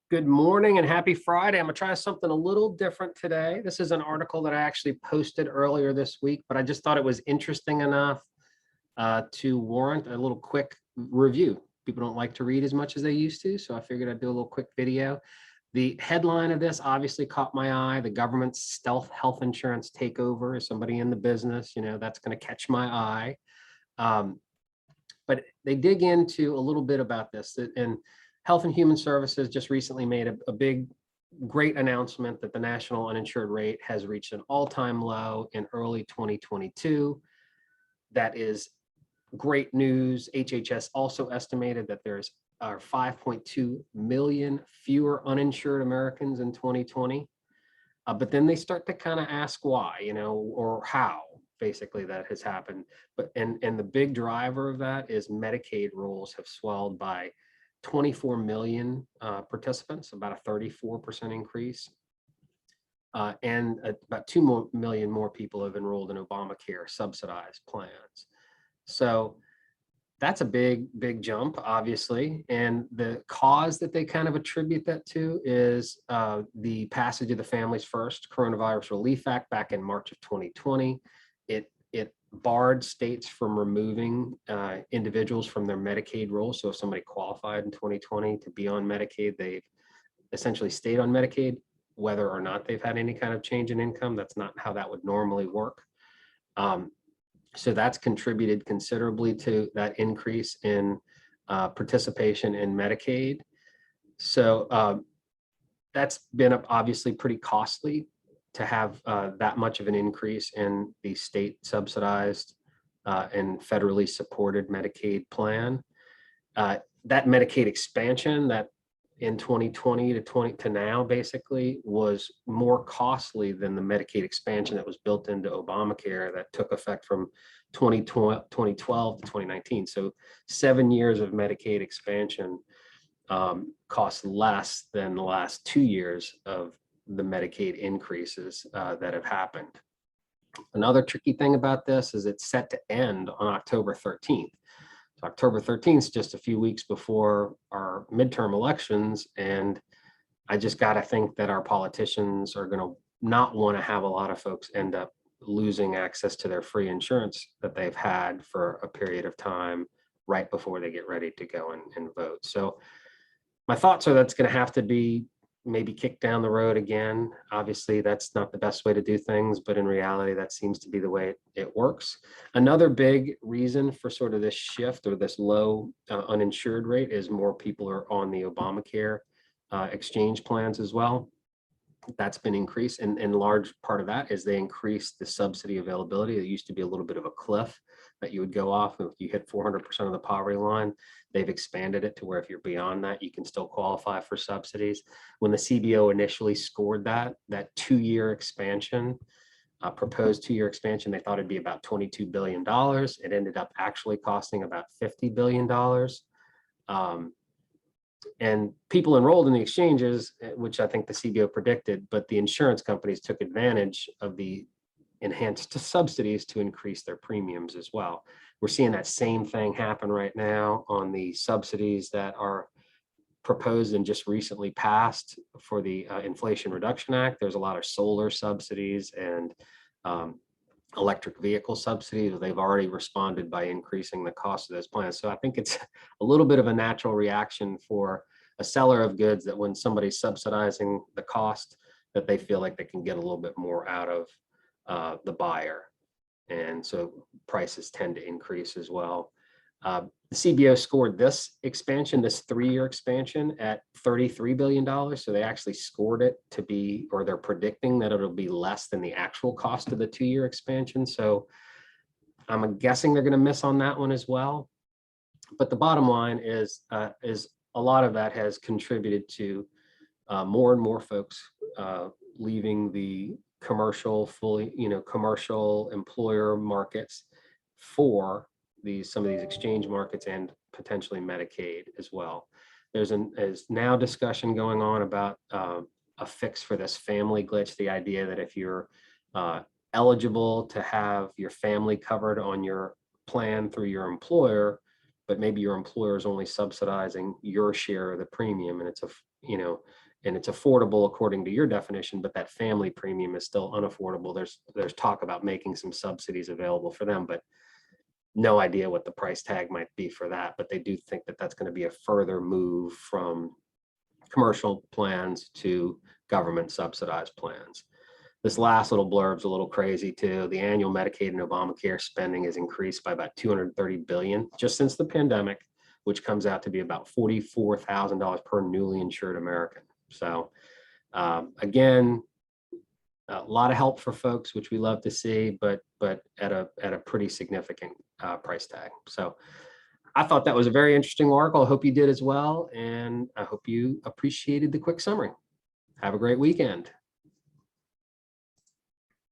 Good morning and happy Friday. I'm gonna try something a little different today. This is an article that I actually posted earlier this week, but I just thought it was interesting enough to warrant a little quick review. People don't like to read as much as they used to, so I figured I'd do a little quick video. The headline of this obviously caught my eye. The government's stealth health insurance takeover. Is somebody in the business, that's going to catch my eye. But they dig into a little bit about this. And Health and Human Services just recently made a big, great announcement that the national uninsured rate has reached an all-time low in early 2022. That is great news. HHS also estimated that there's 5.2 million fewer uninsured Americans in 2020. But then they start to kind of ask why, or how basically that has happened. But and the big driver of that is Medicaid rolls have swelled by 24 million participants, about a 34% increase. And about 2 million more people have enrolled in Obamacare subsidized plans. So that's a big jump, obviously. And the cause that they kind of attribute that to is the passage of the Families First Coronavirus Relief Act back in March of 2020. It barred states from removing individuals from their Medicaid rolls. So if somebody qualified in 2020 to be on Medicaid, they've essentially stayed on Medicaid, whether or not they've had any kind of change in income. That's not how that would normally work. So that's contributed considerably to that increase in participation in Medicaid. So that's been obviously pretty costly to have that much of an increase in the state subsidized and federally supported Medicaid plan. That Medicaid expansion that in 2020 to now basically was more costly than the Medicaid expansion that was built into Obamacare that took effect from 2012 to 2019. So 7 years of Medicaid expansion cost less than the last 2 years of the Medicaid increases that have happened. Another tricky thing about this is it's set to end on October 13th. So October 13th is just a few weeks before our midterm elections. And I just got to think that our politicians are going to not want to have a lot of folks end up losing access to their free insurance that they've had for a period of time right before they get ready to go and vote. So my thoughts are that's going to have to be maybe kicked down the road again. Obviously, that's not the best way to do things, but in reality, that seems to be the way it works. Another big reason for sort of this shift or this low uninsured rate is more people are on the Obamacare exchange plans as well. That's been increased, and large part of that is they increased the subsidy availability. There used to be a little bit of a cliff that you would go off if you hit 400% of the poverty line. They've expanded it to where if you're beyond that, you can still qualify for subsidies. When the CBO initially scored that 2-year expansion, proposed 2-year expansion, they thought it'd be about $22 billion. It ended up actually costing about $50 billion. And people enrolled in the exchanges, which I think the CBO predicted, but the insurance companies took advantage of the enhanced subsidies to increase their premiums as well. We're seeing that same thing happen right now on the subsidies that are proposed and just recently passed for the Inflation Reduction Act. There's a lot of solar subsidies and electric vehicle subsidies. They've already responded by increasing the cost of those plans. So I think it's a little bit of a natural reaction for a seller of goods that when somebody's subsidizing the cost, that they feel like they can get a little bit more out of the buyer. And so prices tend to increase as well. The CBO scored this expansion, this 3-year expansion, at $33 billion. So they actually scored it to be, or they're predicting that it'll be less than the actual cost of the 2-year expansion. So I'm guessing they're going to miss on that one as well. But the bottom line is a lot of that has contributed to more and more folks leaving the commercial, commercial employer markets for some of these exchange markets and potentially Medicaid as well. There's now discussion going on about a fix for this family glitch, the idea that if you're eligible to have your family covered on your plan through your employer, but maybe your employer is only subsidizing your share of the premium, and it's and it's affordable according to your definition, but that family premium is still unaffordable. There's talk about making some subsidies available for them, but no idea what the price tag might be for that. But they do think that that's going to be a further move from commercial plans to government subsidized plans. This last little blurb's a little crazy too. The annual Medicaid and Obamacare spending has increased by about $230 billion just since the pandemic, which comes out to be about $44,000 per newly insured American. So again, a lot of help for folks, which we love to see, but at a pretty significant price tag. So I thought that was a very interesting article. I hope you did as well, and I hope you appreciated the quick summary. Have a great weekend.